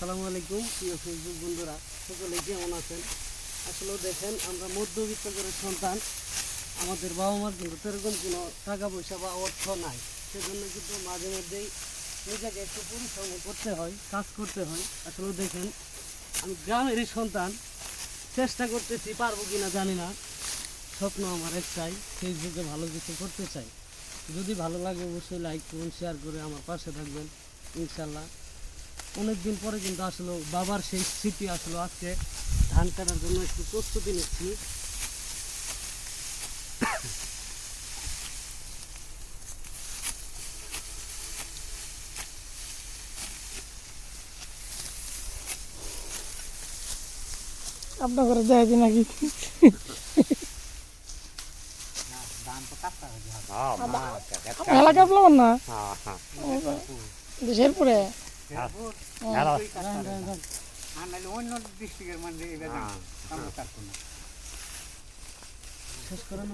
আসসালামু আলাইকুম প্রিয় ফেসবুক বন্ধুরা, সকলে কেমন আছেন? আসলে দেখেন, আমরা মধ্যবিত্ত করে সন্তান, আমাদের বাবা মার কিন্তু সেরকম কোনো টাকা পয়সা বা অর্থ নাই। সেজন্য কিন্তু মাঝে মধ্যেই নিজেকে একটু পরিশ্রম করতে হয়, কাজ করতে হয়। আসলে দেখেন, আমি গ্রামেরই সন্তান, চেষ্টা করতেছি, পারবো কিনা জানি না। স্বপ্ন আমার একটাই, ফেসবুকে ভালো কিছু করতে চাই। যদি ভালো লাগে অবশ্যই লাইক করুন, শেয়ার করে আমার পাশে থাকবেন ইনশাল্লাহ। অনেকদিন পরে কিন্তু আসলে বাবার সেই স্মৃতি আসলে আজকে ধান কাটার জন্য একটু প্রস্তুতি নিচ্ছি। আপনার ঘরে দেয় দি নাকি? এলাকা প্লাবন না দেশের পরে অন্য ডিস্ট্রিক্টের মানে শেষ করেন